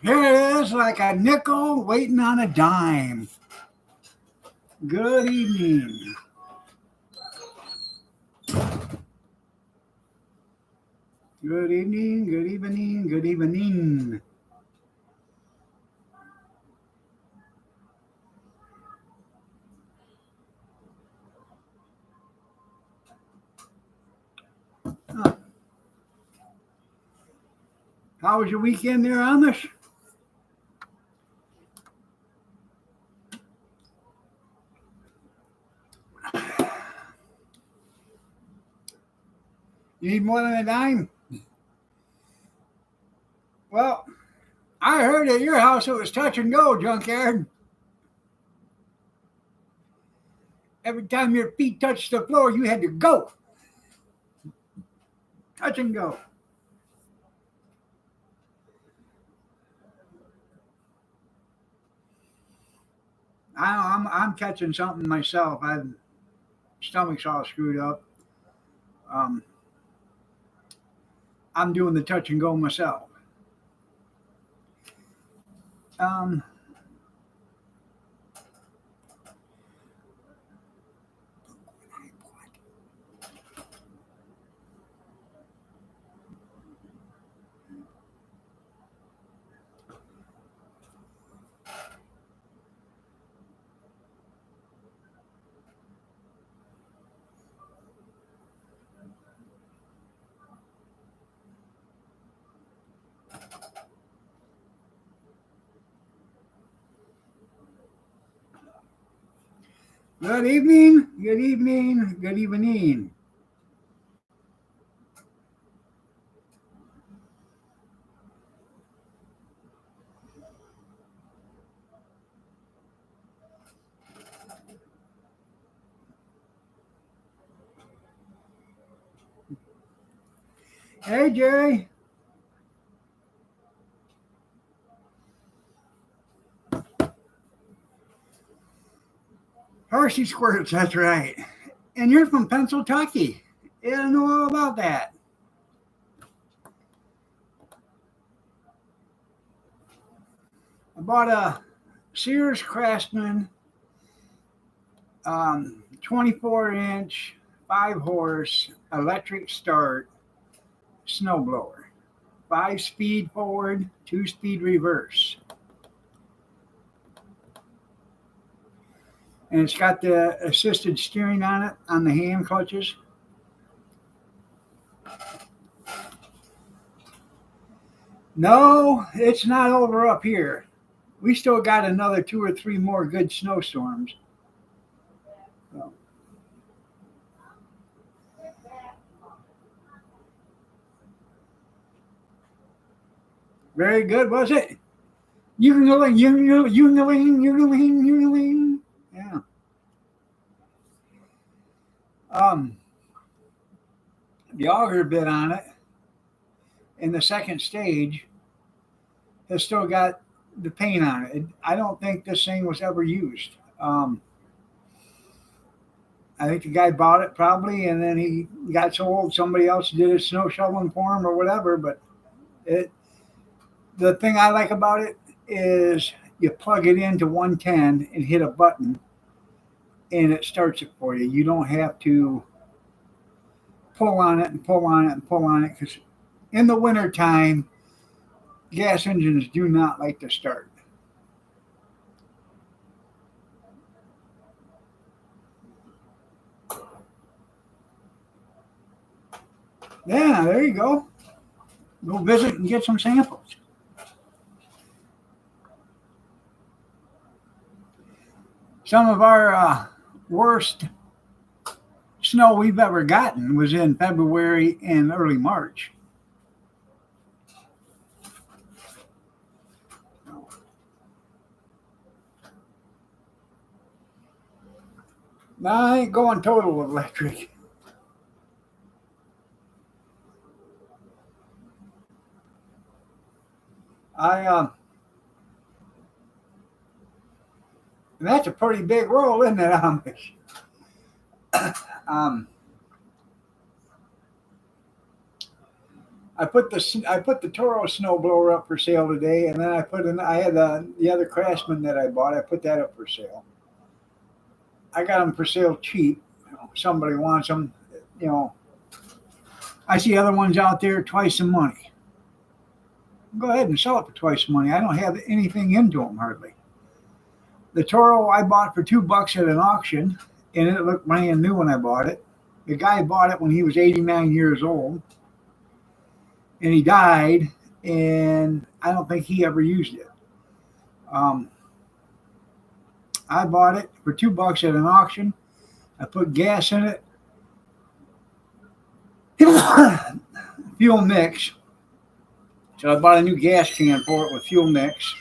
Here it is, like a nickel waiting on a dime. Good evening. Good evening, good evening, good evening. How was your weekend there, Amish? You need more than a dime? Well, I heard at your house it was touch and go, junkyard. Every time your feet touched the floor, you had to go. Touch and go. I'm catching something myself. My stomach's all screwed up. Um, I'm doing the touch and go myself. Um, Good evening, good evening, good evening. Hey, Jerry. Hershey squirts, that's right. And you're from Pennsylvania. Yeah, I know all about that. I bought a Sears Craftsman 24-inch, 5-horse electric start snowblower. 5-speed forward, 2-speed reverse. And it's got the assisted steering on it, on the hand clutches. No, it's not over up here. We still got another 2 or 3 more good snowstorms. So. Very good, was it? You. Yeah. The auger bit on it in the second stage has still got the paint on it. I don't think this thing was ever used. I think the guy bought it probably, and then he got so old somebody else did his snow shoveling for him or whatever. But the thing I like about it is you plug it into 110 and hit a button, and it starts it for you. You don't have to pull on it and pull on it and pull on it, because in the wintertime, gas engines do not like to start. Yeah, there you go. Go visit and get some samples. Some of our worst snow we've ever gotten was in February and early March. No, I ain't going total electric. That's a pretty big roll, isn't it, Amish? um, I put the Toro snowblower up for sale today, and then I had the other Craftsman that I bought. I put that up for sale. I got them for sale cheap. Somebody wants them. You know, I see other ones out there twice the money. Go ahead and sell it for twice the money. I don't have anything into them hardly. The Toro I bought for $2 at an auction, and it looked brand new when I bought it. The guy bought it when he was 89 years old, and he died, and I don't think he ever used it. Um, I bought it for $2 at an auction. I put gas in it, fuel mix. So I bought a new gas can for it with fuel mix,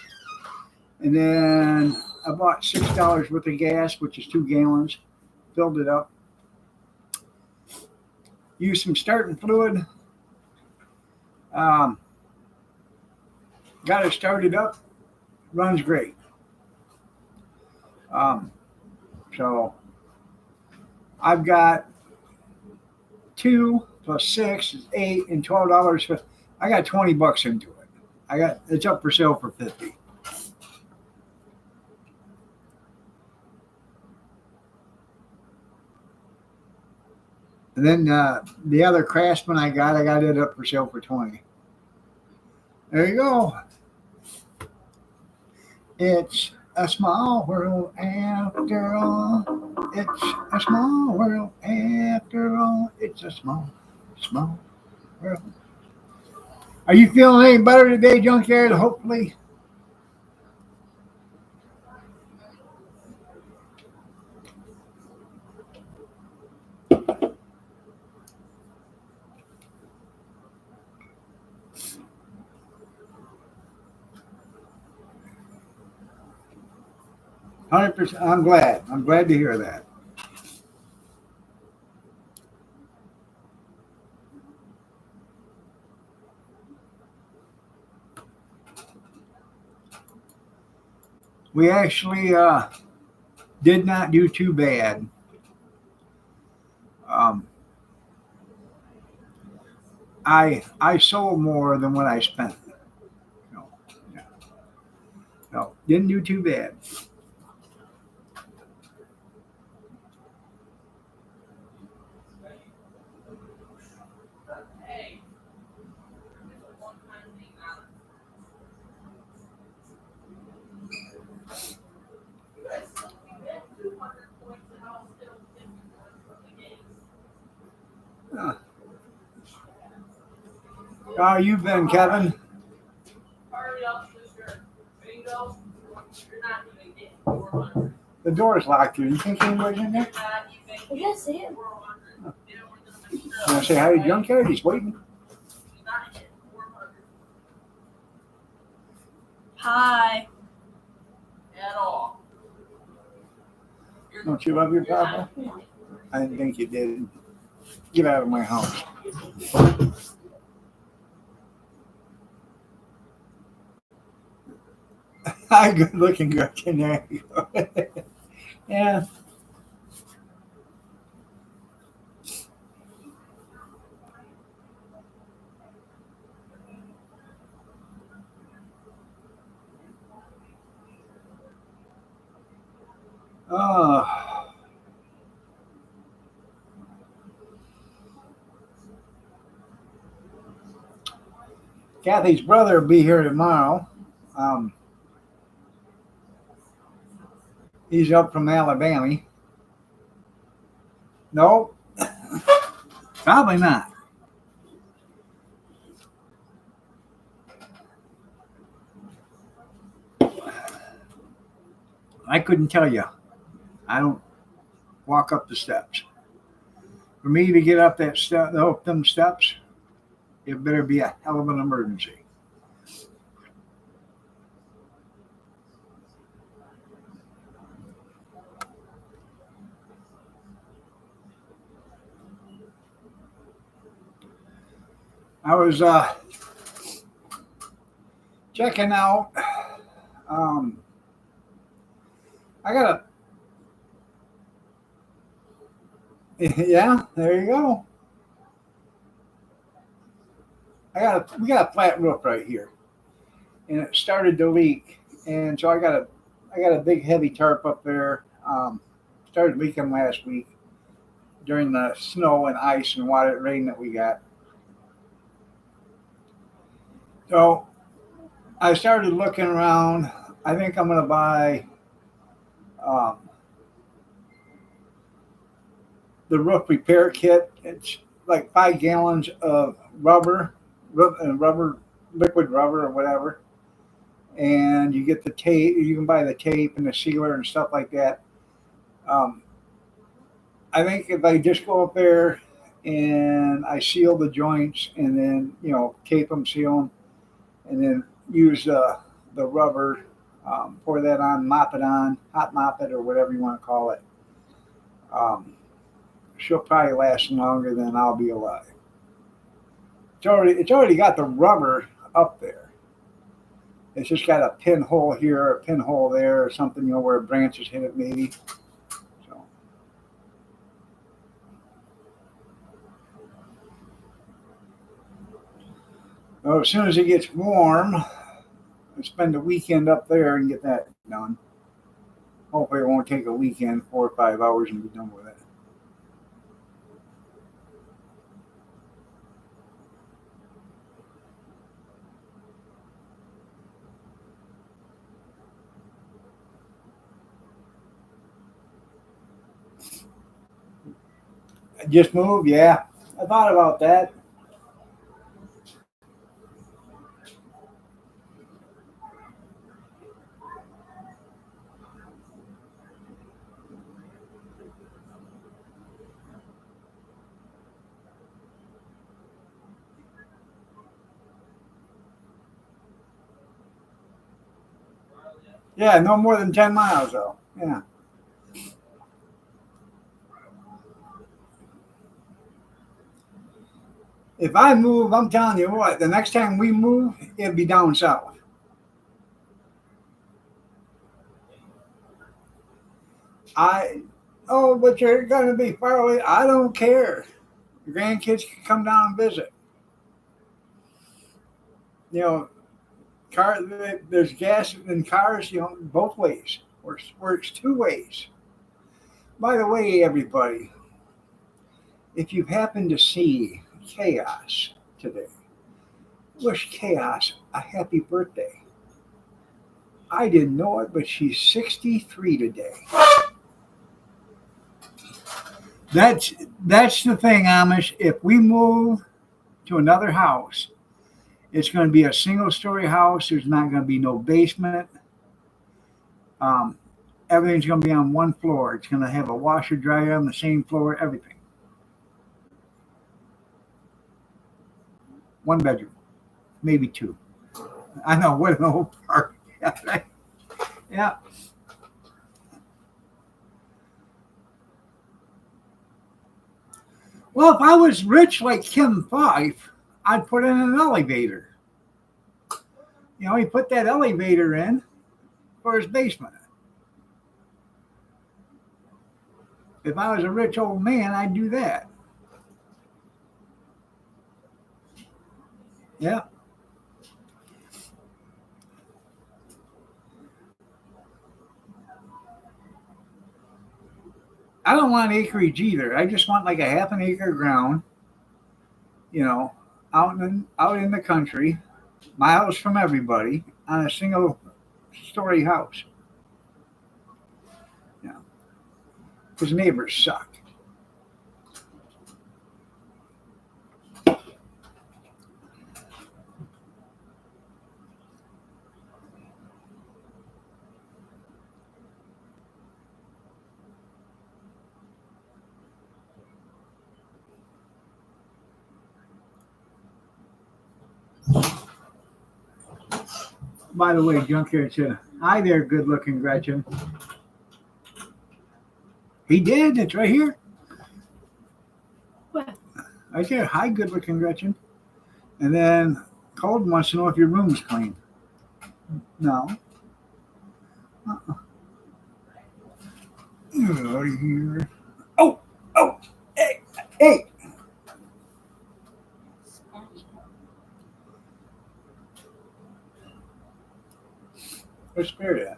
and then I bought $6 worth of gas, which is 2 gallons. Filled it up. Used some starting fluid. Um, got it started up. Runs great. So I've got 2 plus 6 is 8 and $12. I got $20 into it. It's up for sale for 50. And then the other Craftsman I got it up for sale for 20. There you go. It's a small world after all. It's a small world after all. It's a small world. Are you feeling any better today, Junkyard? Hopefully. 100%. I'm glad. I'm glad to hear that. We actually did not do too bad. Um, I sold more than what I spent. No, yeah. No, didn't do too bad. Uh, how you been, Kevin? The door's locked here. You think anybody's in there? Yes, it is. You want to say hi to Junkyard? He's waiting. Hi. Don't you love your papa? I didn't think you did. Get out of my house. Hi, good looking Gretchen. There you go. Yeah. Oh. Kathy's brother will be here tomorrow. Um, he's up from Alabama. No, probably not. I couldn't tell you. I don't walk up the steps. For me to get up them steps, it better be a hell of an emergency. I was checking out. Um, I got a. Yeah, there you go. we got a flat roof right here, and it started to leak, and so I got a big heavy tarp up there. Started leaking last week during the snow and ice and water rain that we got. So I started looking around. I think I'm going to buy um, the roof repair kit. It's like 5 gallons of rubber, liquid rubber or whatever. And you get the tape. You can buy the tape and the sealer and stuff like that. Um, I think if I just go up there and I seal the joints and then tape them, seal them, and then use the rubber, pour that on, mop it on, hot mop it or whatever you want to call it. Um, she'll probably last longer than I'll be alive. It's already got the rubber up there. It's just got a pinhole here, a pinhole there, or something, where branches hit it maybe. So as soon as it gets warm, I'll spend the weekend up there and get that done. Hopefully it won't take a weekend, 4 or 5 hours, and be done with it. I just moved, yeah. I thought about that. Yeah, no more than 10 miles though. Yeah. If I move, I'm telling you what, the next time we move, it'll be down south. I, oh, but you're going to be far away. I don't care. Your grandkids can come down and visit. You know, car. There's gas in cars. Both ways. Works 2 ways. By the way, everybody, if you happen to see Chaos today, wish Chaos a happy birthday. I didn't know it, but she's 63 today. That's the thing, Amish. If we move to another house, it's going to be a single-story house. There's not going to be no basement. Um, Everything's going to be on one floor. It's going to have a washer dryer on the same floor. Everything. 1 bedroom, maybe 2. I know what an old part. Yeah. Well, if I was rich like Kim Fife, I'd put in an elevator. He put that elevator in for his basement. If I was a rich old man, I'd do that. Yeah. I don't want acreage either. I just want like a half an acre ground, out in the country, miles from everybody, on a single story house. Because neighbors suck. By the way, Junkyard said, "Hi there, good-looking Gretchen." He did. It's right here. What? I said, "Hi, good-looking Gretchen." And then Colton wants to know if your room's clean. No. Uh-uh. Get out of here. Oh, hey. Where's Spirit at?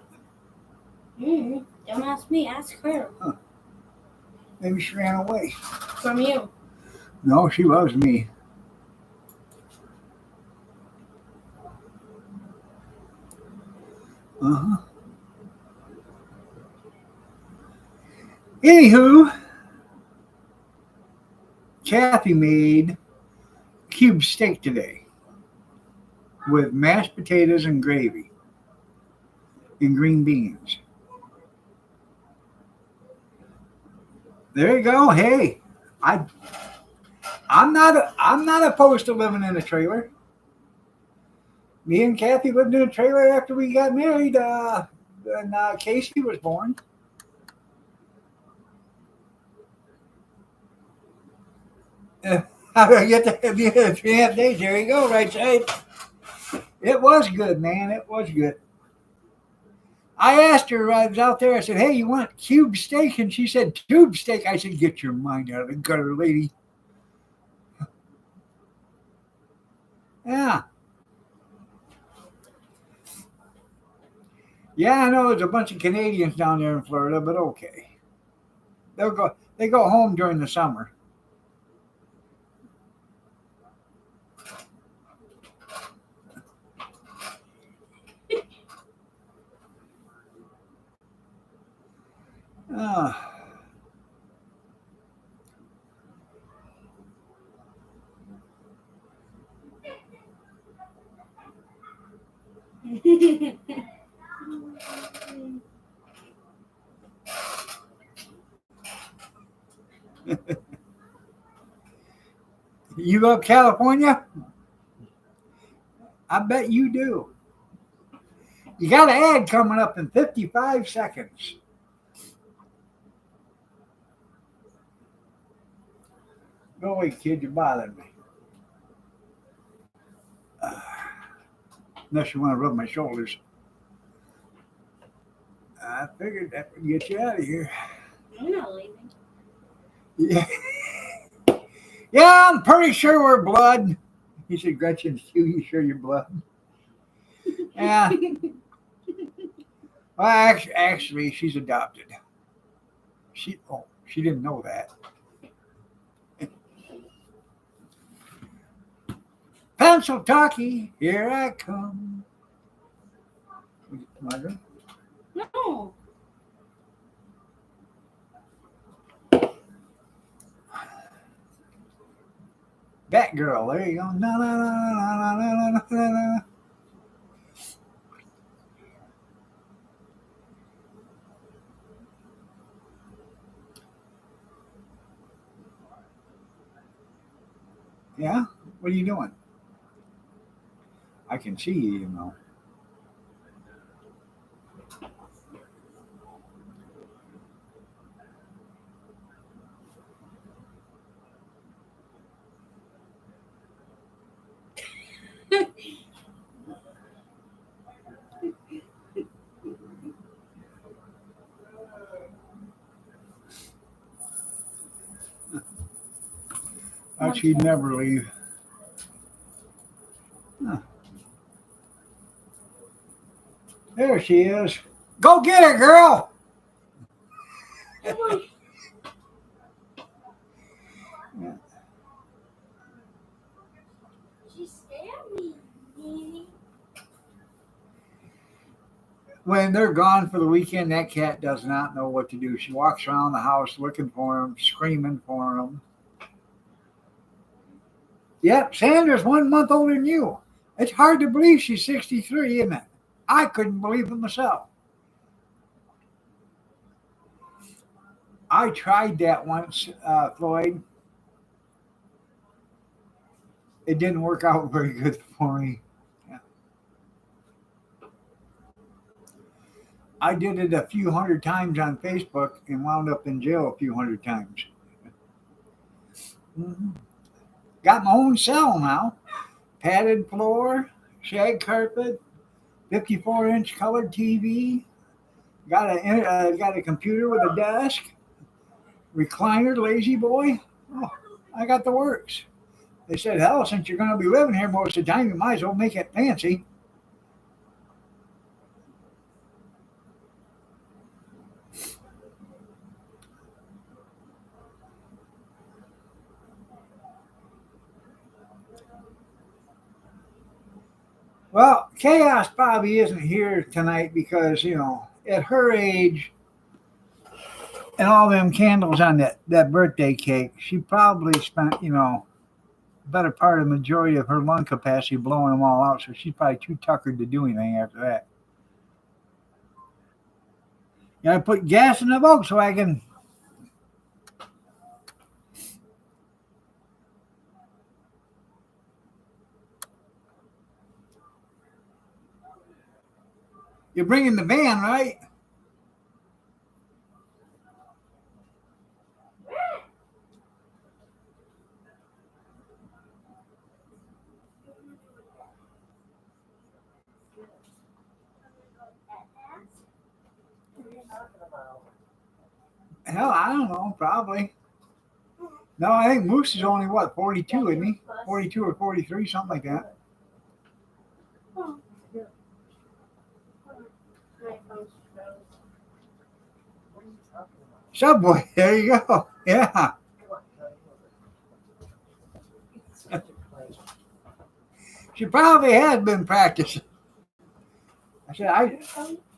Don't ask me, ask her. Maybe she ran away. From you. No, she loves me. Uh-huh. Anywho, Kathy made cube steak today with mashed potatoes and gravy and green beans. There you go. Hey, I'm not opposed to living in a trailer. Me and Kathy lived in a trailer after we got married. When Casey was born. I get to 3.5 days. There you go, right side. It was good, man. It was good. I asked her, I was out there, I said, hey, you want cube steak? And she said, tube steak. I said, get your mind out of the gutter, lady. Yeah. Yeah, I know there's a bunch of Canadians down there in Florida, but okay. They go home during the summer. Uh, you love California? I bet you do. You got an ad coming up in 55 seconds. Go away, kid. You're bothering me. Unless you want to rub my shoulders. I figured that would get you out of here. I'm not leaving. Yeah. Yeah, I'm pretty sure we're blood. He said, Gretchen, you sure you're blood? Yeah. Well, actually, she's adopted. She didn't know that. Pencil talkie, here I come. Mother? No. Batgirl, there you go. Na, na, na, na, na, na, na, na. Yeah? What are you doing? I can see you, you know. She'd never leave. Huh. There she is. Go get her, girl. Yeah. She scared me. When they're gone for the weekend, that cat does not know what to do. She walks around the house looking for him, screaming for him. Yep, Sandra's 1 month older than you. It's hard to believe she's 63, isn't it? I couldn't believe it myself. I tried that once, Floyd. It didn't work out very good for me. Yeah. I did it a few hundred times on Facebook and wound up in jail a few hundred times. Mm-hmm. Got my own cell now. Padded floor, shag carpet, 54-inch colored TV. Got a computer with a desk, recliner, lazy boy. Oh, I got the works. They said, hell, since you're going to be living here most of the time, you might as well make it fancy. Chaos probably isn't here tonight because, at her age and all them candles on that birthday cake, she probably spent, better part of the majority of her lung capacity blowing them all out. So she's probably too tuckered to do anything after that. I put gas in the Volkswagen. You're bringing the van, right? Hell, I don't know. Probably. No, I think Moose is only what 42, isn't he? 42 or 43, something like that. Subway. There you go. Yeah. She probably has been practicing. I said,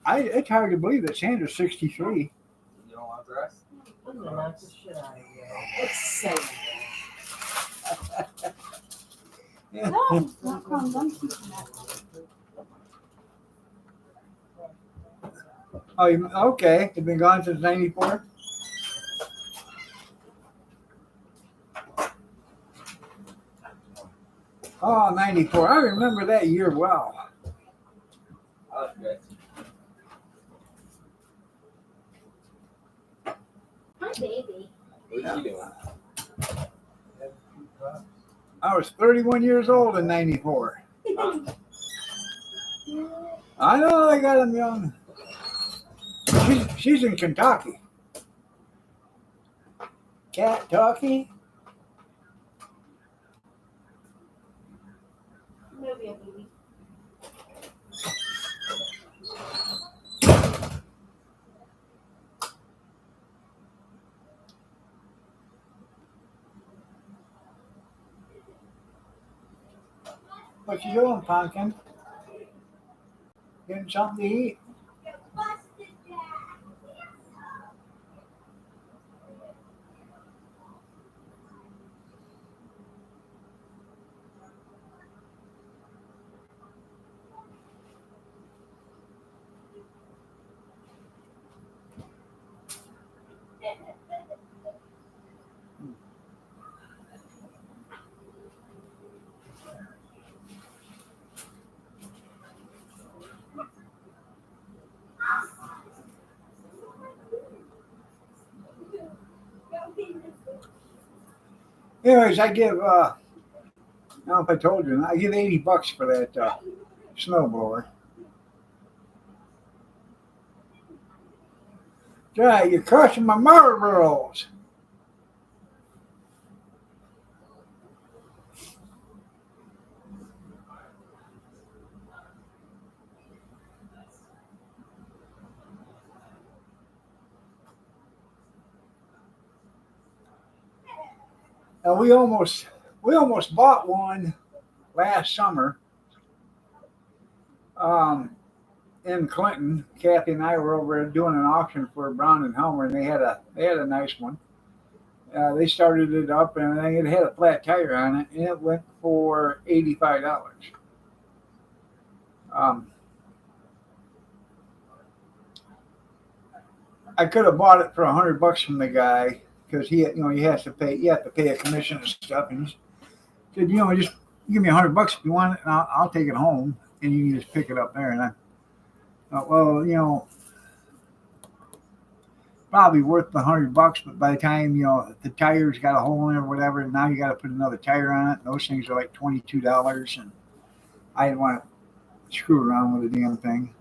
it's hard to believe that Sandra's 63. You don't want dress? I'm gonna knock the shit out of you. What's saying? No, not calm. Oh, okay. It's been gone since '94. Oh, '94. I remember that year well. Okay. My baby. What's she doing? I was 31 years old in '94. I know they got him young. She's in Kentucky. Kentucky? Maybe a baby. What you doing, Pumpkin? Getting something to eat? Anyways, I give, I don't know if I told you, I give $80 for that snowblower. Right, you're crushing my marbles. And we almost bought one last summer in Clinton. Kathy and I were over there doing an auction for Brown and Helmer, and they had a nice one. They started it up and everything. It had a flat tire on it, and it went for $85. I could have bought it for $100 from the guy because you have to pay a commission and stuff. And he said, just give me $100 if you want it, and I'll take it home, and you can just pick it up there. And I thought, well, probably worth the $100, but by the time the tire's got a hole in it or whatever, now you got to put another tire on it. Those things are like $22, and I didn't want to screw around with the damn thing.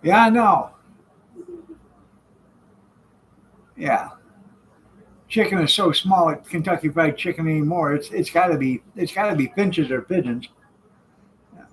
Yeah, I know. Yeah, chicken is so small at Kentucky Fried Chicken anymore. It's got to be finches or pigeons. Yeah.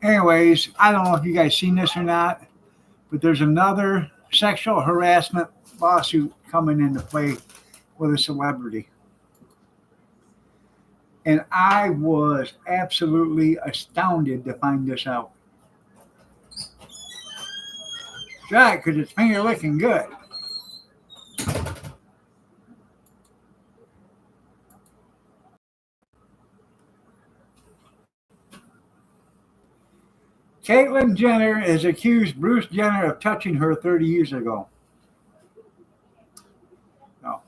Anyways, I don't know if you guys seen this or not, but there's another sexual harassment lawsuit coming into play with a celebrity. And I was absolutely astounded to find this out. Right, because it's finger looking good. Caitlyn Jenner has accused Bruce Jenner of touching her 30 years ago. No.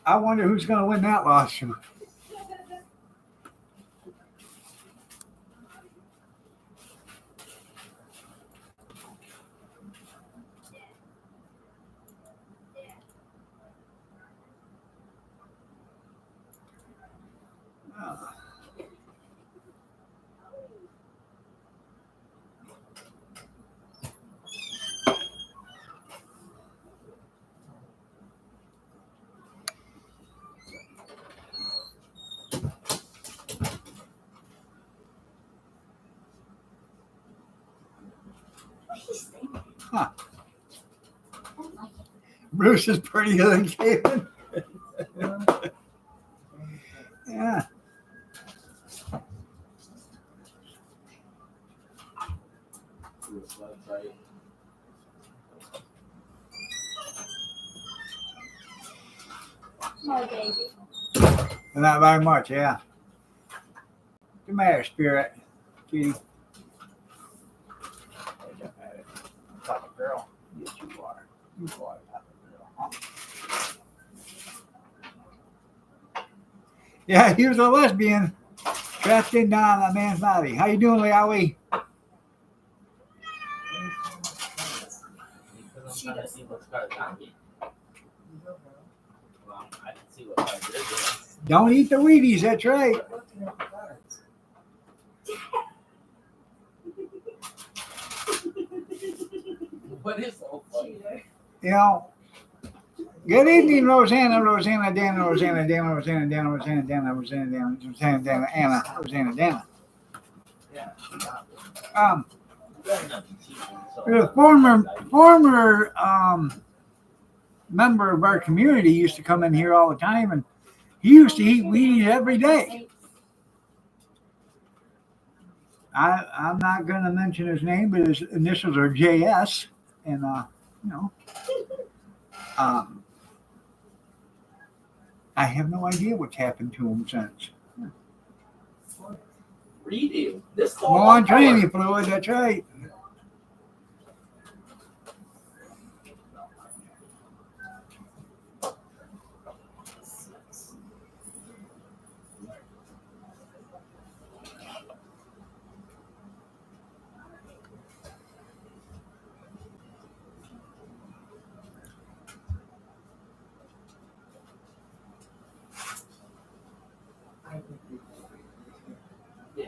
I wonder who's going to win that lawsuit. Huh. Bruce is prettier than Caitlyn. Yeah. My baby. Not very much, yeah. Come here, Spirit. Kitty. Type of girl. Yes, you are. You are a type of girl. Huh? Yeah, he was a lesbian trapped in a man's body. How you doing, Liawi? She does. Don't eat the Wheaties, that's right. What is so funny? You know, good evening, Rosanna, Rosanna, Dana, Rosanna, Dana, Rosanna, Dana, Rosanna, Dana, Rosanna, Dana, Rosanna, Dana, Anna, Rosanna, Dana. There's a former member of our community used to come in here all the time, and he used to eat Wheaties every day. I'm not going to mention his name, but his initials are JS, and I have no idea what's happened to him since. Redo this. More training fluid, that's right.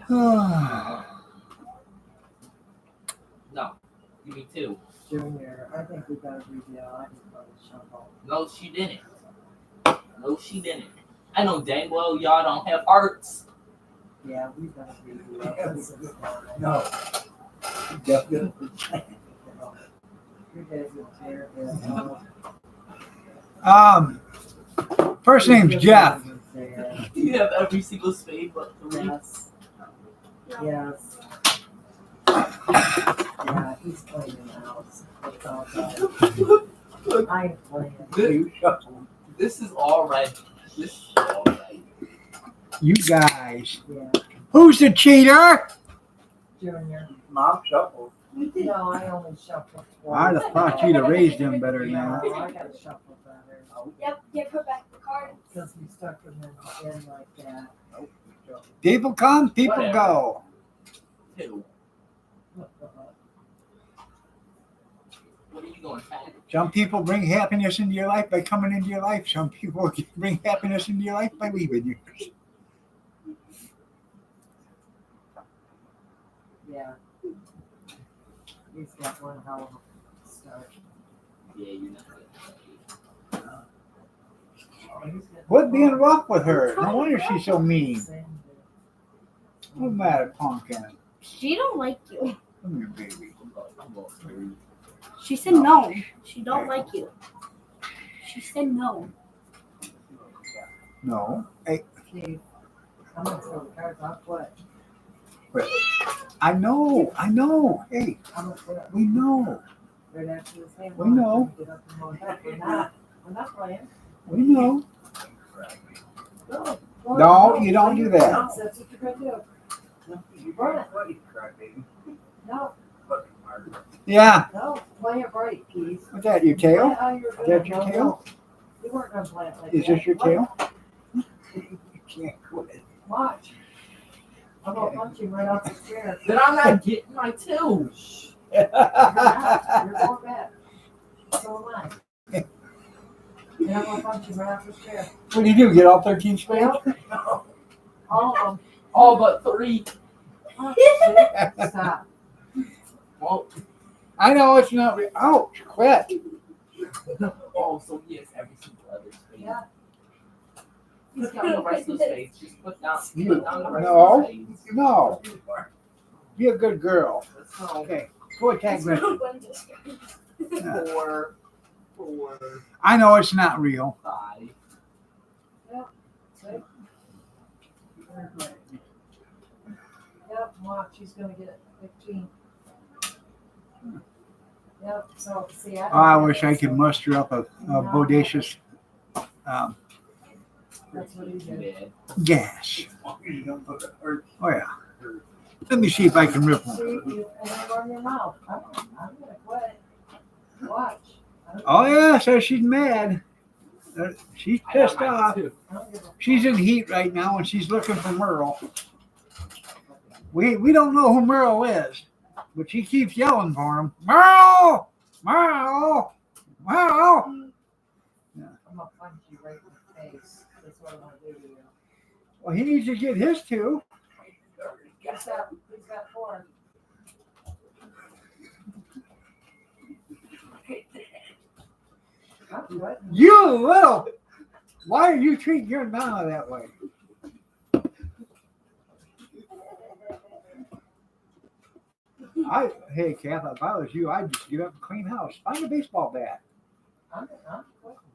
No, give me two. Junior, I think we got a redeal. I just want to shuffle. No, she didn't. No, she didn't. I know dang well y'all don't have hearts. Yeah, we got a redeal. No. Definitely. You guys are terrible. First name's Jeff. You have every single spade but three. Yes. Yes. Yeah, he's playing the house. It's all good. I'm playing. This is all right. This is all right. You guys. Yeah. Who's the cheater? Junior. Mom shuffled. No, I only shuffled twice. I'd have thought you'd have raised him better than No, that. I gotta shuffle better. Yep, put back the card. Because we stuck him in like that. People come, people Whatever. go. Two. What are you going to tag? Some people bring happiness into your life by coming into your life. Some people bring happiness into your life by leaving you. Yeah. He's got one hell of a start. Yeah, you're not good. What being rough with her? No wonder she's so mean. What's the matter, Pumpkin? She don't like you. Come here, baby. She said no. She don't like you. She said no. No. Hey, Steve, I'm gonna throw the cards off. What? I know. Hey, I'm gonna put it we know. right after this game. We know. Get up and go back. We're not playing. We know. No, No, you don't do that. That's what you're gonna do. You burn it. No, Yeah. no, play it right, please. What's that, your tail? Play how you're Is doing. that your No, tail? no. You weren't gonna play it like Is that. this your tail? You can't quit. Watch. I'm gonna punch you right off the chair. Then I'm not getting my two. You're not. You're going back. So am I. And I'm gonna punch you right off the chair. What do you do? Get all 13 spades? All of them. All but 3. Oh, shit. Stop. Well, I know it's not. Ouch! Quit. oh, so he has every single other spade. Yeah. He's got the rest of the spades. Just put down the rest No. of the spades. No. Be a good girl. So, Okay. Go attack It's Richard. not disgusting. 4, I know it's not real. 5. Yep, watch, she's gonna get 15. Yep, so see, Oh, I wish I could muster up a bodacious That's what he did. Bad. gas. Oh, yeah. Let me see if I can rip See, one. you, and then run your mouth. I'm gonna quit. Watch. Oh, yeah, so she's mad. She's I got pissed mine off. too. I don't give a She's in heat right now and she's looking for Merle. We don't know who Merle is, but she keeps yelling for him. Merle! Merle! Merle! I'm gonna punch you right in the face. That's what I'm gonna do to you. Well, he needs to get his too. He's got 4. I'm quitting. You little. Why are you treating your mama that way? Hey, Kath, if I was you, I'd just get up and clean house. Find a baseball bat.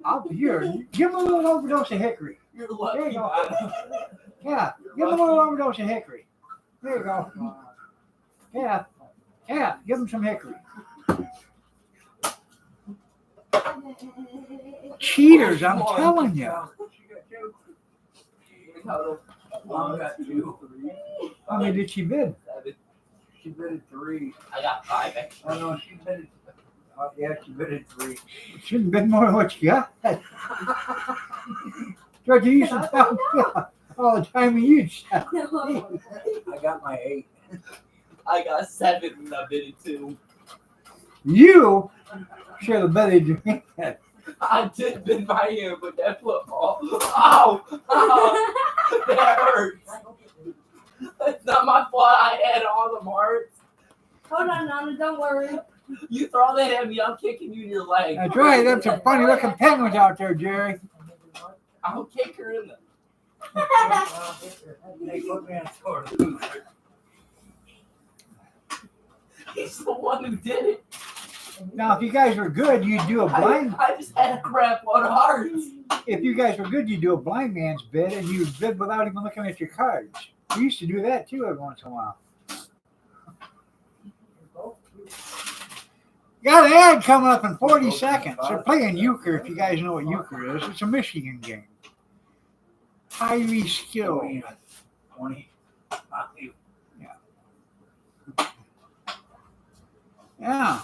I'm quitting. Here, give him a little overdose of hickory. You're There lucky, you go. man. Yeah, give him a little overdose of hickory. There you go. Yeah, give him some hickory. Cheaters, I'm telling you. How many did she bid? 7. She bidded 3. I got 5 extra. Oh no, she bidded. Yeah, she bidded 3. Shouldn't bid more than what you got. George, you used to tell me all the time you used to. No. I got my 8. I got 7 and I bid it 2. You should have betted your hand. I did bid my hand, but that football. Ow! Ow! That hurts. It's not my fault. I had all the marks. Hold on, Nana, don't worry. You throw that at me, I'm kicking you in your leg. That's right. Them some funny looking penguins out there, Jerry. I'll kick her in the. They put me on score. He's the one who did it. Now, if you guys were good, you'd do a blind. I just had a crap on hearts. If you guys were good, you'd do a blind man's bid, and you bid without even looking at your cards. We used to do that too every once in a while. Got an ad coming up in 40 seconds. They're playing euchre, if you guys know what euchre is. It's a Michigan game. Highly skilled. 20. Yeah,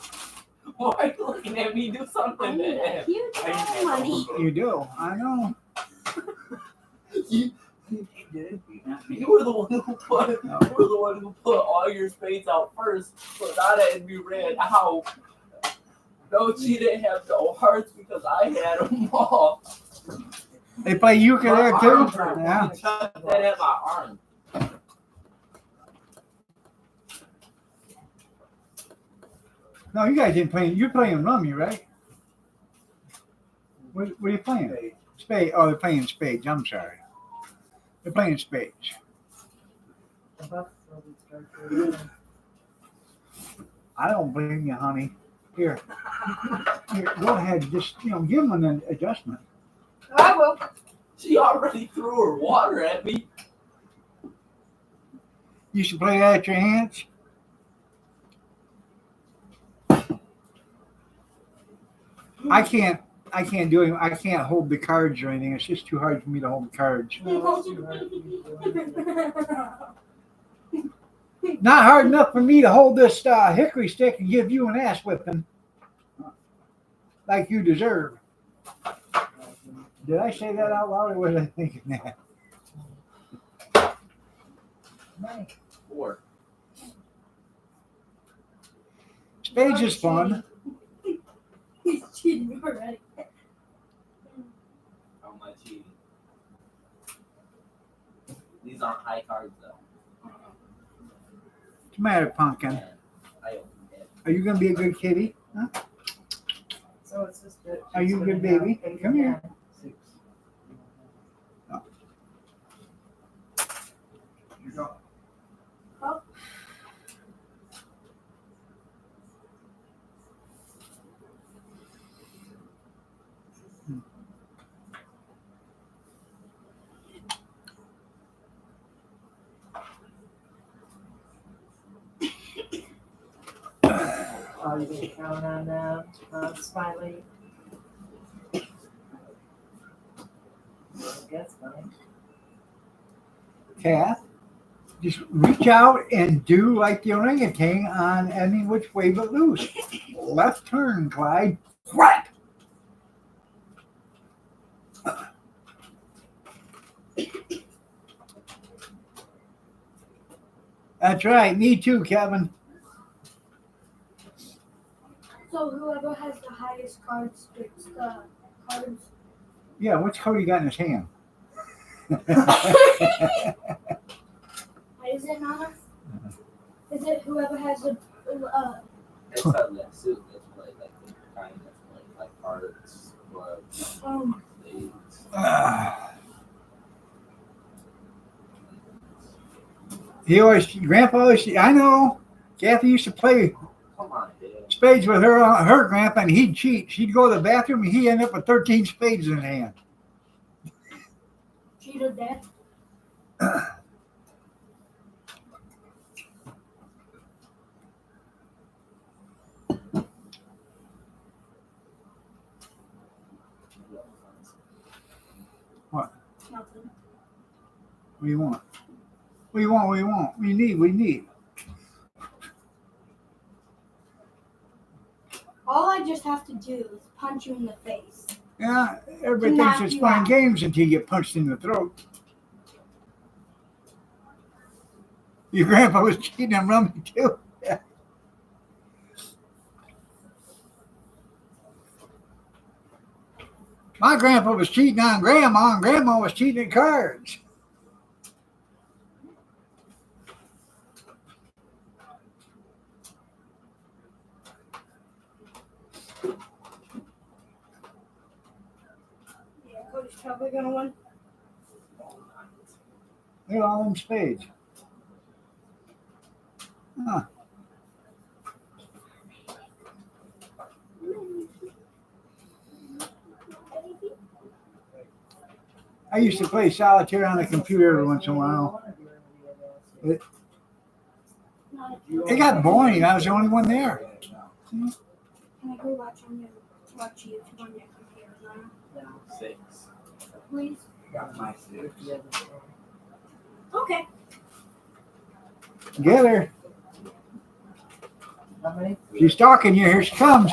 Why are you looking at me? Do I something, need a man. huge amount of money. you do. I know. You You were the one who put. No. You were the one who put all your spades out first, so that had me ran out. No, she didn't have no hearts because I had them all. They play euchre there too. Yeah. Chuck that at my arm. No, you guys didn't play. You're playing rummy, right? What are you playing? Spade. Oh, they're playing spades. I'm sorry. They're playing spades. The buff will be started. I don't blame you, honey. Here, go ahead. Just give them an adjustment. I will. She already threw her water at me. You should play that at your hands. I can't do it. I can't hold the cards or anything. It's just too hard for me to hold the cards. No, it's too hard for you to do. Not hard enough for me to hold this hickory stick and give you an ass whipping like you deserve. Did I say that out loud or was I thinking that? Money. 4. Spades is fun. He's cheating already. How am I cheating? These aren't high cards though. What's the matter, pumpkin? And I opened it. Are you gonna be a good kitty? Huh? So it's just that. Are you a good baby? Come here. 6. Oh. You go. Oh, you can count on Smiley. I guess fine. Kath, just reach out and do like the orangutan on any which way but loose. Left turn, Clyde. What? That's right. Me too, Kevin. So whoever has the highest cards gets the cards. Yeah, which card you got in his hand? Is it not? Is it whoever has the? It's not that suit that's played like the kind that's played like hearts, clubs, spades. Grandpa always, I know. Kathy used to play Come on, Dad. spades with her grandpa, and he'd cheat. She'd go to the bathroom, and he'd end up with 13 spades in his hand. Cheater dad. What? Nothing. What do you want? What do you want? What do you want? We need. All I just have to do is punch you in the face. Yeah, everybody Knock thinks it's you fun out. games until you get punched in the throat. Your grandpa was cheating on rummy too. Yeah. My grandpa was cheating on grandma, and grandma was cheating at cards. Yeah, Cody's probably gonna win. Look at all them spades. Huh. I used to play solitaire on the computer every once in a while. It got boring. I was the only one there. Can I go watch YouTube on your computer now? 6. Please? Got my 6. Okay. Get her. How many? She's talking you. Here she comes.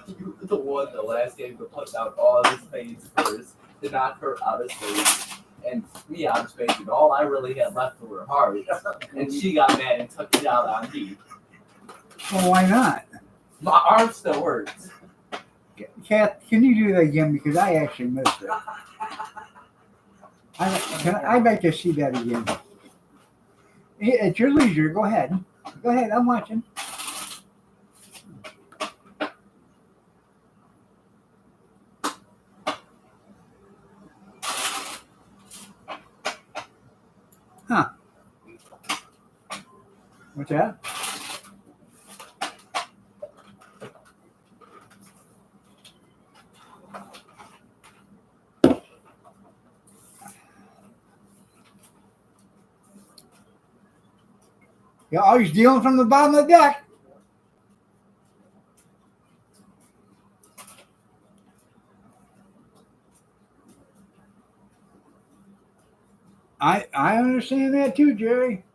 You were the one the last game to put down all the spades first to knock her out of spades and me out of spades, and all I really had left were hearts. And she got mad and took it out on me. Well, why not? My arm still works. Kath, can you do that again? Because I actually missed it. I'd like to see that again. At your leisure, go ahead. Go ahead, I'm watching. Yeah, oh, he's dealing from the bottom of the deck. I understand that too, Jerry.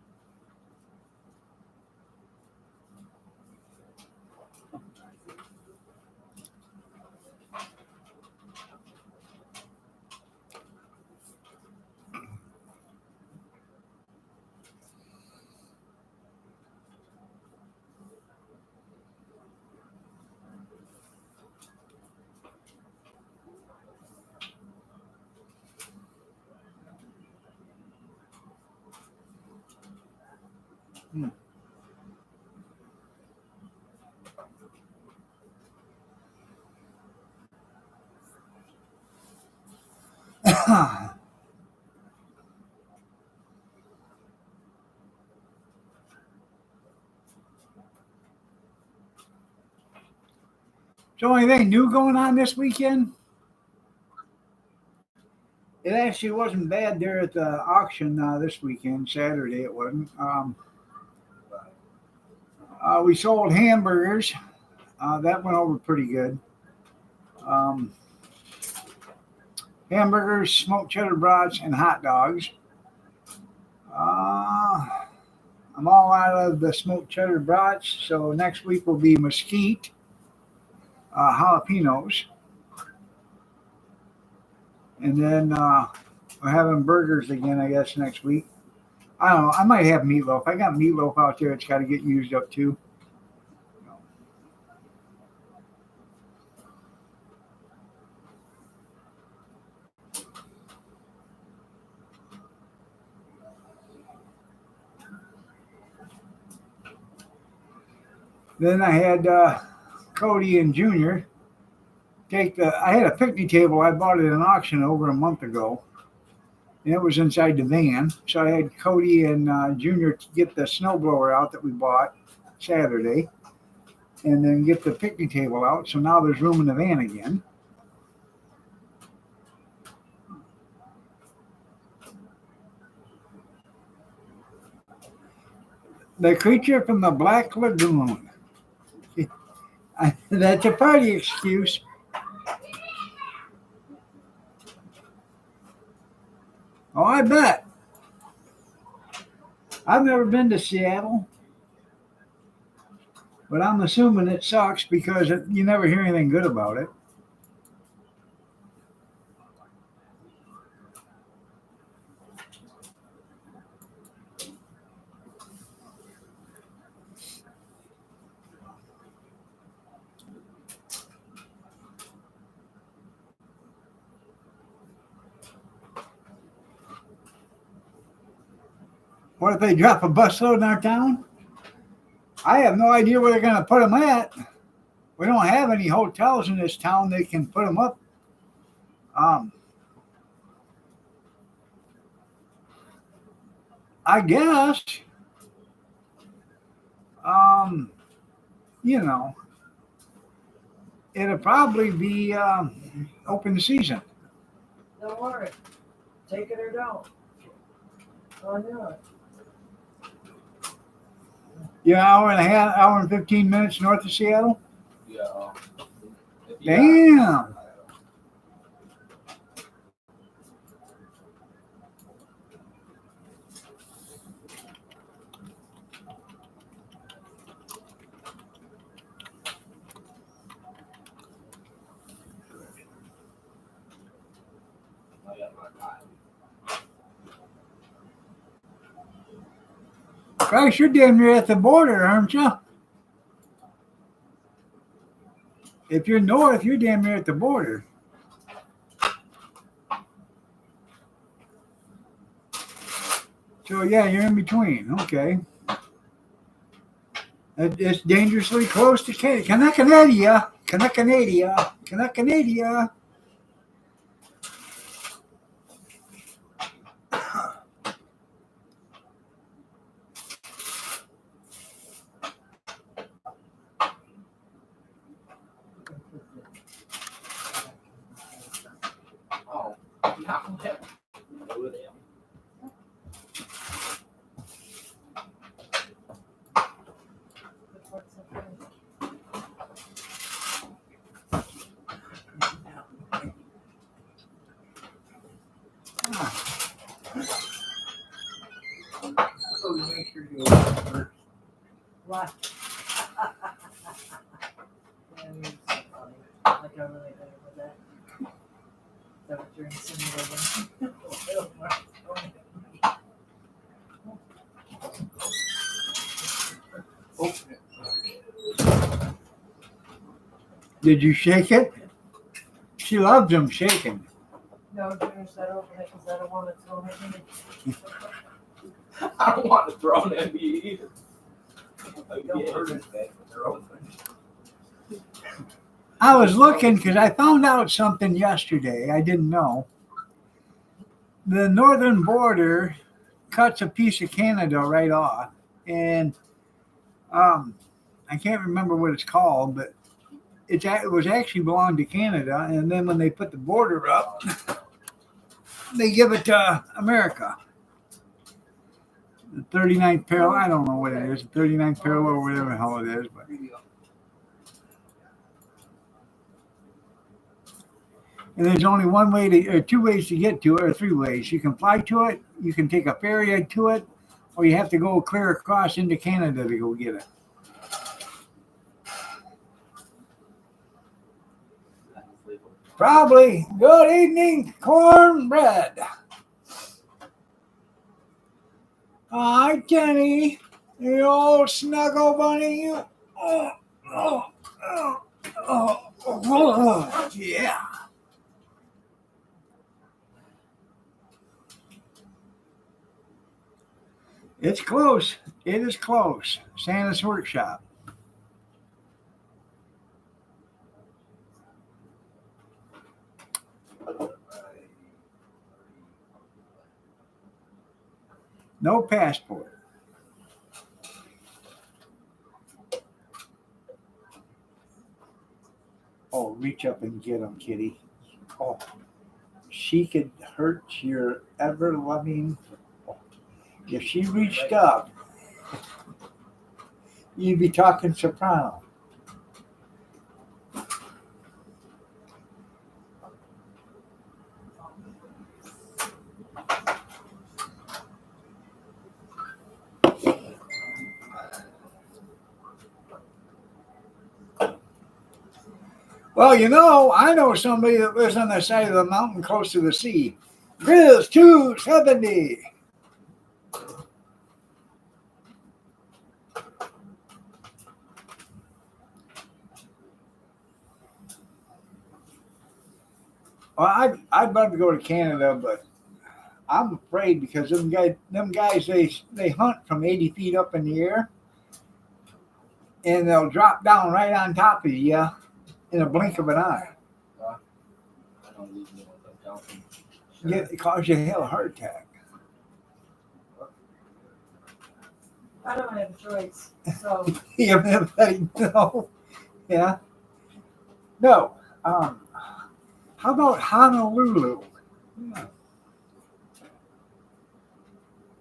So anything new going on this weekend? It actually wasn't bad there at the auction this weekend. Saturday it wasn't. We sold hamburgers. That went over pretty good. Um, hamburgers, smoked cheddar brats, and hot dogs. I'm all out of the smoked cheddar brats, so next week will be mesquite, jalapenos, and then we're having burgers again, I guess, next week. I don't know. I might have meatloaf. I got meatloaf out there. It's got to get used up too. Then I had Cody and Junior I had a picnic table. I bought it at an auction over a month ago, and it was inside the van. So I had Cody and Junior to get the snowblower out that we bought Saturday, and then get the picnic table out. So now there's room in the van again. The creature from the Black Lagoon. That's a party excuse. Oh, I bet. I've never been to Seattle, but I'm assuming it sucks because you never hear anything good about it. What if they drop a busload in our town? I have no idea where they're going to put them at. We don't have any hotels in this town that can put them up. I guess, you know, it'll probably be open season. Don't worry. Take it or don't. I knew it. Yeah, hour and a half, hour and 15 minutes north of Seattle. Yeah. Damn. Christ, you're damn near at the border, aren't you? If you're north, you're damn near at the border. So yeah, you're in between. Okay. It's dangerously close to Canada. Oh, now over there. What? Yeah, you're so funny. Like I really did with that. Is that what you're insinuating? Open it. Did you shake it? She loves them shaking. No, finish that open it because I don't want it thrown at me. I don't want to throw an NBA either. Don't hurt it, but they're open. I was looking because I found out something yesterday I didn't know. The northern border cuts a piece of Canada right off, and I can't remember what it's called, but it was actually belonged to Canada, and then when they put the border up, they give it to America. The 39th parallel, I don't know what it is, the 39th parallel or whatever the hell it is, but and there's only one way to, or two ways to get to it, or three ways. You can fly to it, you can take a ferry to it, or you have to go clear across into Canada to go get it. Probably. Good evening, cornbread. Hi, Jenny. You old snuggle bunny. You. Yeah. It's close. It is close. Santa's workshop. No passport. Oh, reach up and get him, kitty. Oh, she could hurt your ever loving. If she reached up, you'd be talking soprano. Well, you know, I know somebody that lives on the side of the mountain close to the sea. Grizz 270. Well, I'd love to go to Canada, but I'm afraid because them guys, they hunt from 80 feet up in the air, and they'll drop down right on top of you in a blink of an eye. I don't even know what I'm counting. It cause you a hell of a heart attack. I don't have a choice. So Everybody know. Yeah. No. How about Honolulu?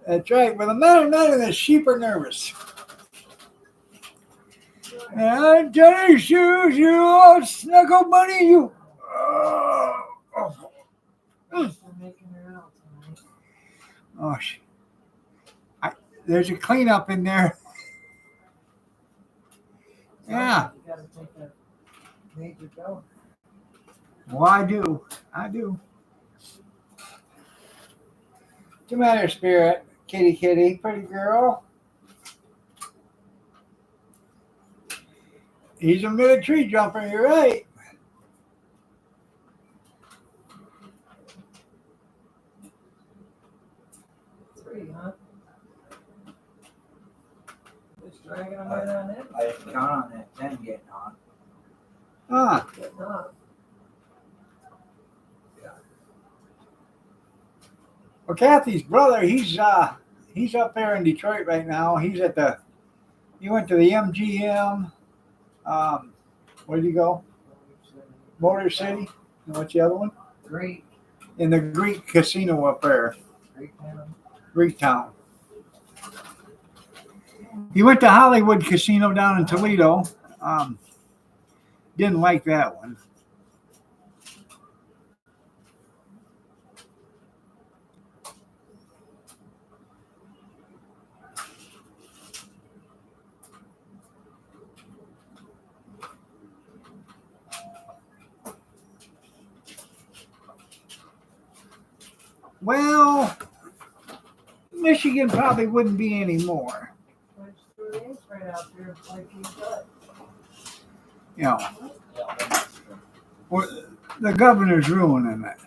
That's right. Well, the man and the sheep are nervous. And Johnny Shoes, you old snuggle bunny, you. I'm making her out tonight. Oh, there's a cleanup in there. Yeah. You gotta take a major go. Well, I do. What's the matter, Spirit? Kitty, pretty girl. He's a mid tree jumper, you're right. Three, huh? Just dragging them right on in. I didn't count on that 10 getting on. Ah, Getting up. well, Kathy's brother, he's up there in Detroit right now. He went to the MGM. Where did he go? Motor City. And what's the other one? Great. In the Greek casino up there, Great town. Greek town. He went to Hollywood Casino down in Toledo. Didn't like that one. Well, Michigan probably wouldn't be anymore. Which there is right out there, like you said. You know, Yeah, that's true. the governor's ruining it.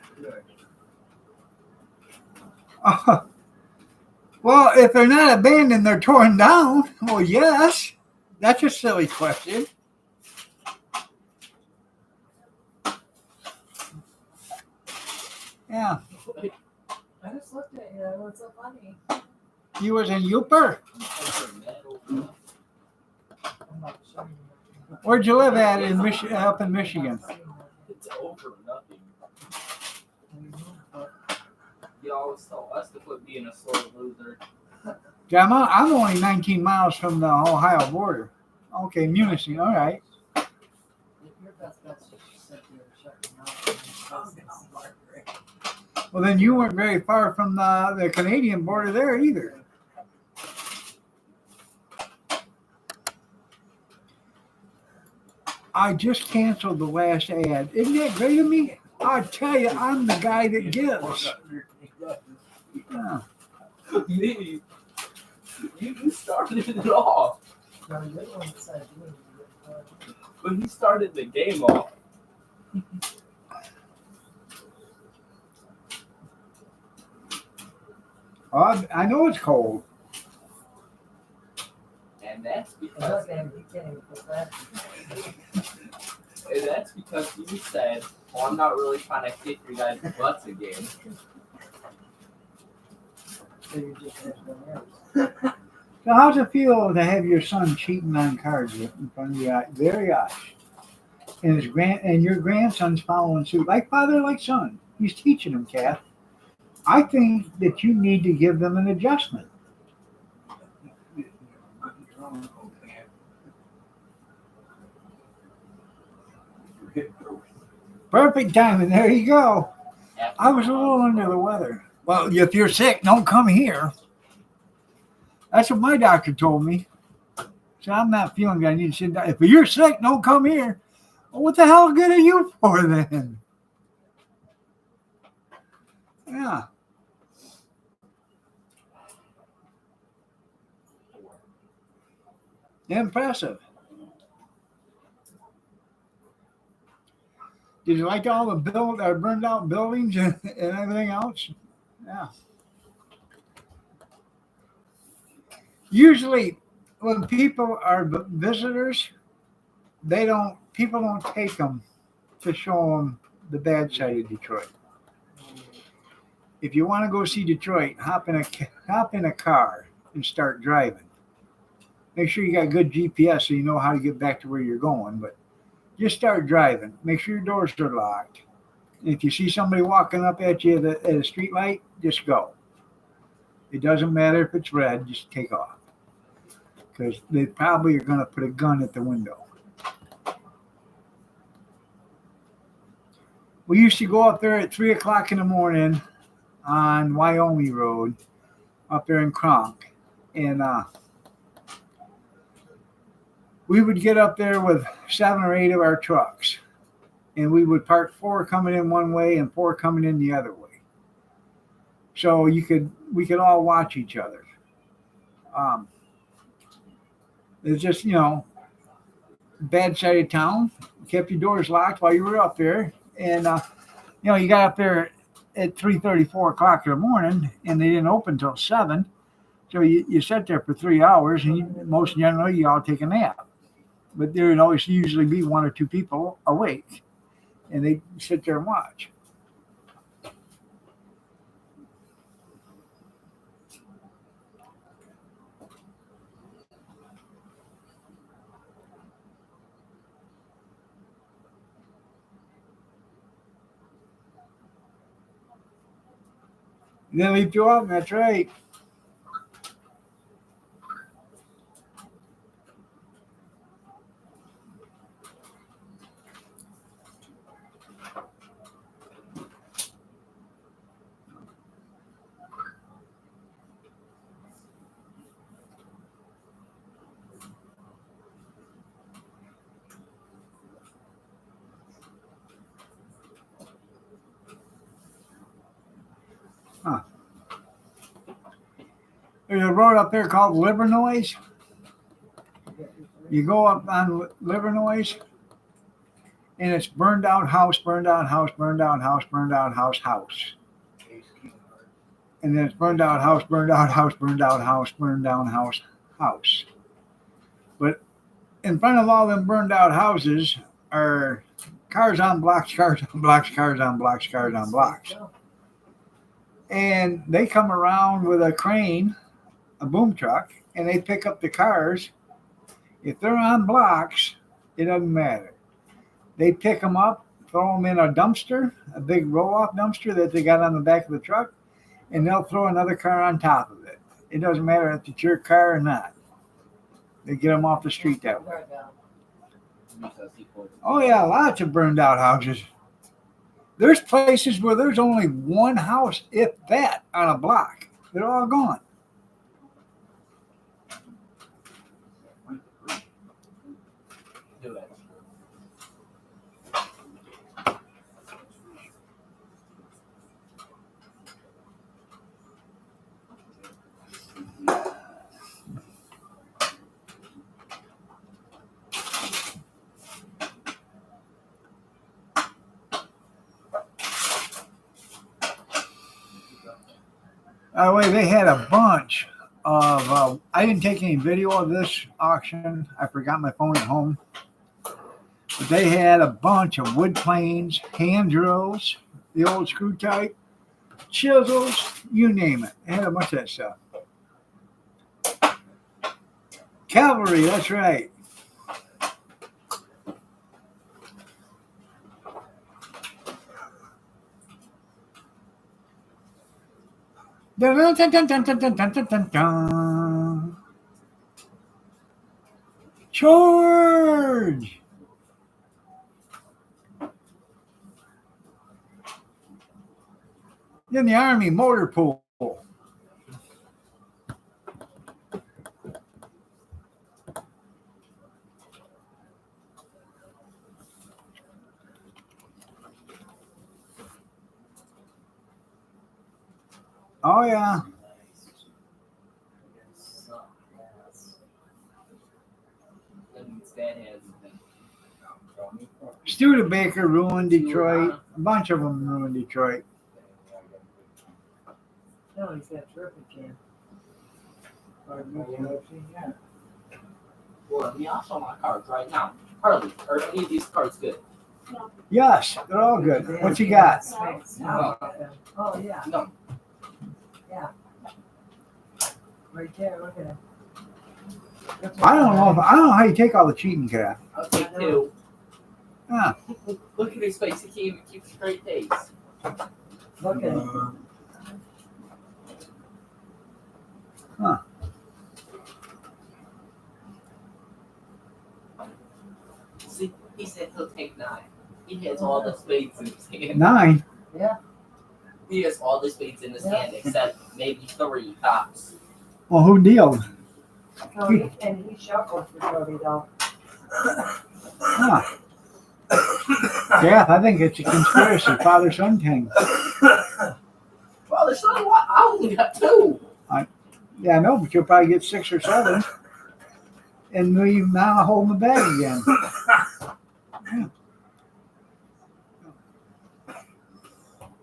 Well, if they're not abandoned, they're torn down. Well, yes. That's a silly question. Yeah. I just looked at you, what's so funny? You was in Uper? I'm not sure. Where'd you live at in up in Michigan? It's over nothing. You always tell us to quit being a sore loser. Yeah, I'm only 19 miles from the Ohio border. Okay, Munising, all right. Your best bet's just sit there and shut your mouth. Well, then you weren't very far from the Canadian border there either. I just canceled the last ad. Isn't that great of me? I tell you, I'm the guy that gives. Yeah. Me, you started it off, No, you're the one that said you but he started the game off. I know it's cold. And that's Look because at him, he can't even put that. you said, "Oh, I'm not really trying to kick your guys' butts again." So you just have no nerves. So how's it feel to have your son cheating on cards in front of your very eyes? And your grandson's following suit, like father, like son. He's teaching him, Kath. I think that you need to give them an adjustment. Perfect timing. There you go. I was a little under the weather. Well, if you're sick, don't come here. That's what my doctor told me. So I'm not feeling good. I need to sit down. If you're sick, don't come here. Well, what the hell good are you for then? Yeah. Impressive. Did you like all the burned out buildings and everything else? Yeah. Usually, when people are visitors, people don't take them to show them the bad side of Detroit. If you want to go see Detroit, hop in a car and start driving. Make sure you got good GPS so you know how to get back to where you're going. But just start driving. Make sure your doors are locked. If you see somebody walking up at you at a street light, just go. It doesn't matter if it's red, just take off. Because they probably are going to put a gun at the window. We used to go up there at 3 o'clock in the morning on Wyoming Road up there in Kronk. And we would get up there with 7 or 8 of our trucks. And we would park 4 coming in one way and 4 coming in the other way. So we could all watch each other. It's just, bad side of town. Kept your doors locked while you were up there. And, you got up there at 3:30, 4 o'clock in the morning, and they didn't open until 7. So you sat there for 3 hours, and most generally you all take a nap. But there would always usually be 1 or 2 people awake, and they sit there and watch. And then leave you out, that's right. There's a road up there called Livernois. You go up on Livernois, and it's burned out house, burned out house, burned out house, burned out house, house. And then it's burned out house, burned out house, burned out house, burned down house, house. But in front of all them burned out houses are cars on blocks, cars on blocks, cars on blocks, cars on blocks. And they come around with a crane, a boom truck, and they pick up the cars. If they're on blocks, it doesn't matter. They pick them up, throw them in a dumpster, a big roll-off dumpster that they got on the back of the truck, and they'll throw another car on top of it. It doesn't matter if it's your car or not. They get them off the street that way. Oh yeah, lots of burned out houses. There's places where there's only one house, if that, on a block. They're all gone. Do it. By the way, they had a bunch of. I didn't take any video of this auction. I forgot my phone at home. But they had a bunch of wood planes, hand drills, the old screw type, chisels, you name it. They had a bunch of that stuff. Cavalry, that's right. Dun, dun, dun, dun, dun, dun, dun, dun, dun, dun. Charge! Then the Army motor pool. Oh yeah. Studebaker ruined Detroit. A bunch of them ruined Detroit. No, he's got terrific can. Well, we also want cards right now. Harley, are any of these cards good? Yes, they're all good. What you got? No. Oh, yeah, No. right there, look at it. I don't know how you take all the cheating crap. I'll take two. Ah, Look at his face. He can't even keep a straight face. Look at it. See, he said he'll take 9. He has all the spades in his hand. 9. He has all the spades in his hand except maybe 3 tops. Well, who dealed? Oh, and he shuffled for Cody though. Ah. Yeah, I think it's a conspiracy, father-son thing. Well, there's only one. I only got 2. Yeah, I know, but you'll probably get 6 or 7. And leave now holding the bag again.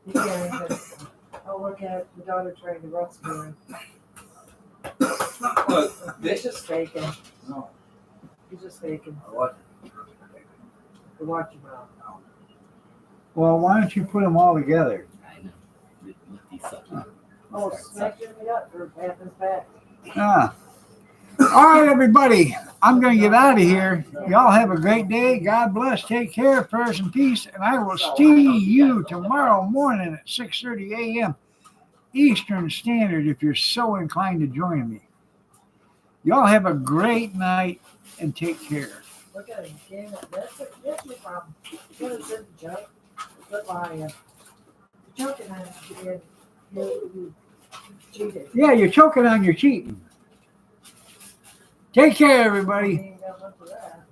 He can't even. Oh, look at the daughter trying to rescue him. Look, He's just faking. No. He's just faking. What? To watch him out. Well, why don't you put them all together? I know. Look these up. Oh, smack Jimmy up for half his back. Ah. All right, everybody. I'm going to get out of here. Y'all have a great day. God bless. Take care. Prayers and peace. And I will see you tomorrow morning at 6:30 a.m. Eastern Standard if you're so inclined to join me. Y'all have a great night and take care. Look at him. That's your problem. You're gonna sit and jump. Quit lying. You're joking on it. You cheated. Yeah, you're choking on your cheating. Take care, everybody. You ain't got enough of that.